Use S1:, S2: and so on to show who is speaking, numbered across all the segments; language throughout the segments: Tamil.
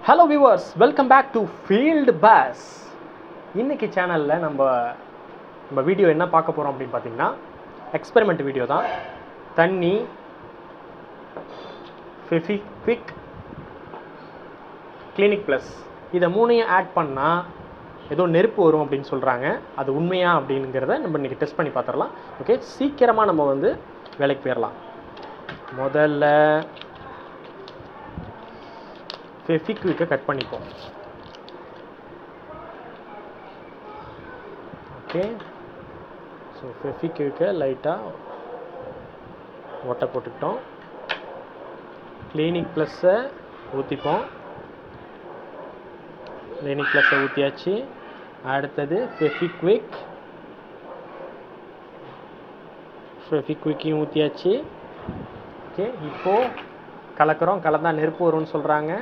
S1: Hello viewers, welcome back to field pass. இன்றைக்கி சேனலில் நம்ம வீடியோ என்ன பார்க்க போகிறோம் அப்படின்னு பார்த்தீங்கன்னா, எக்ஸ்பெரிமெண்ட் வீடியோ தான். தண்ணி, ஃபெவிக்விக், கிளினிக் ப்ளஸ் இதை மூணையும் ஆட் பண்ணால் ஏதோ நெருப்பு வரும் அப்படின்னு சொல்கிறாங்க. அது உண்மையா அப்படிங்கிறத நம்ம இன்றைக்கி டெஸ்ட் பண்ணி பார்த்துடலாம். ஓகே, சீக்கிரமாக நம்ம வேலைக்கு போயிடலாம். முதல்ல ஃபெவிக்விக்கை கட் பண்ணிப்போம். ஓகே, ஸோ ஃபெவிக்விக்கை லைட்டாக ஒட்டை போட்டுக்கிட்டோம். கிளினிக் ப்ளஸ்ஸை ஊற்றிப்போம். கிளினிக் ப்ளஸ்ஸை ஊற்றியாச்சு. அடுத்தது ஃபெவிக்விக்கையும் ஊற்றியாச்சு. ஓகே, இப்போது கலக்கிறோம். கலந்தா நெருப்பு வரும்னு சொல்கிறாங்க.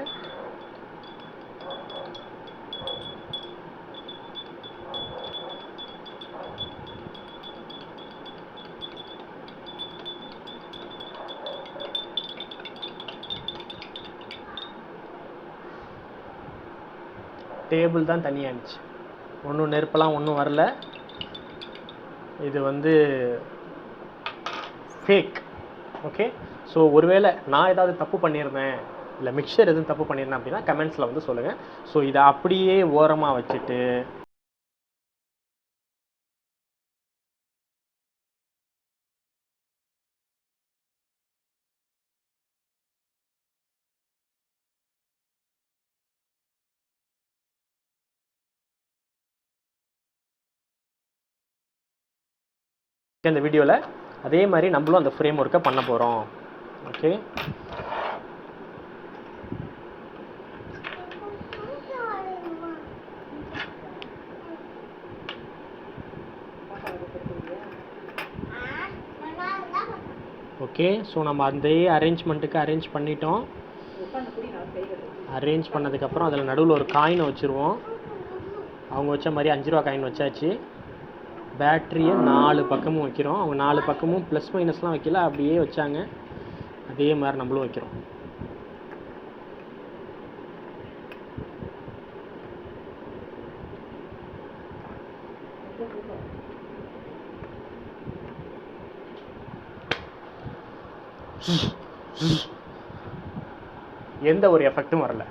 S1: டேபிள் தான் தனியாக இருந்துச்சு, ஒன்றும் நெருப்பெல்லாம் ஒன்றும் வரல. இது ஃபேக். ஓகே, ஸோ ஒருவேளை நான் ஏதாவது தப்பு பண்ணியிருந்தேன், இல்லை மிக்சர் எதுவும் தப்பு பண்ணியிருந்தேன் அப்படின்னா கமெண்ட்ஸில் சொல்லுங்கள். ஸோ இதை அப்படியே ஓரமாக வச்சுட்டு இந்த வீடியோவில் அதே மாதிரி நம்மளும் அந்த ஃப்ரேம் ஒர்க்கை பண்ண போகிறோம். ஓகே, ஓகே, ஸோ நம்ம அந்த அரேஞ்ச்மெண்ட்டுக்கு அரேஞ்ச் பண்ணிட்டோம். அரேஞ்ச் பண்ணதுக்கப்புறம் அதில் நடுவில் ஒரு காயினை வச்சுருவோம். அவங்க வச்ச மாதிரி 5 ரூபா காயின் வச்சாச்சு. பேட்ரியை 4 பக்கமும் வைக்கிறோம். அவங்க 4 பக்கமும் ப்ளஸ் மைனஸ்லாம் வைக்கல, அப்படியே வச்சாங்க. அதே மாதிரி நம்மளும் வைக்கிறோம். எந்த ஒரு எஃபெக்டும் வரல.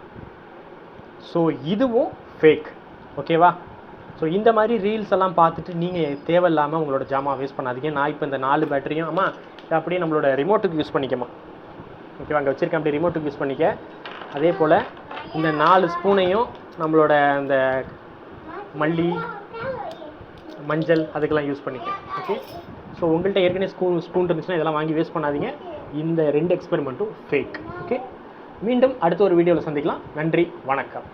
S1: ஸோ இதுவும் ஃபேக். ஓகேவா? ஸோ இந்த மாதிரி ரீல்ஸ் எல்லாம் பார்த்துட்டு நீங்கள் தேவையில்லாமல் உங்களோட ஜாமான் வேஸ்ட் பண்ணாதீங்க. நான் இப்போ இந்த 4 பேட்டரியும் அப்படியே நம்மளோட ரிமோட்டுக்கு யூஸ் பண்ணிக்கமா. ஓகேவா? அங்கே வச்சுருக்கேன், அப்படியே ரிமோட்டுக்கு யூஸ் பண்ணிக்க. அதே போல் இந்த 4 ஸ்பூனையும் நம்மளோட அந்த மல்லி, மஞ்சள் அதுக்கெல்லாம் யூஸ் பண்ணிக்க. ஓகே, ஸோ உங்கள்கிட்ட ஏற்கனவே ஸ்பூன் இருந்துச்சுன்னா இதெல்லாம் வாங்கி வேஸ்ட் பண்ணாதீங்க. இந்த 2 எக்ஸ்பெரிமெண்ட்டும் ஃபேக். ஓகே, மீண்டும் அடுத்த ஒரு வீடியோவில் சந்திக்கலாம். நன்றி, வணக்கம்.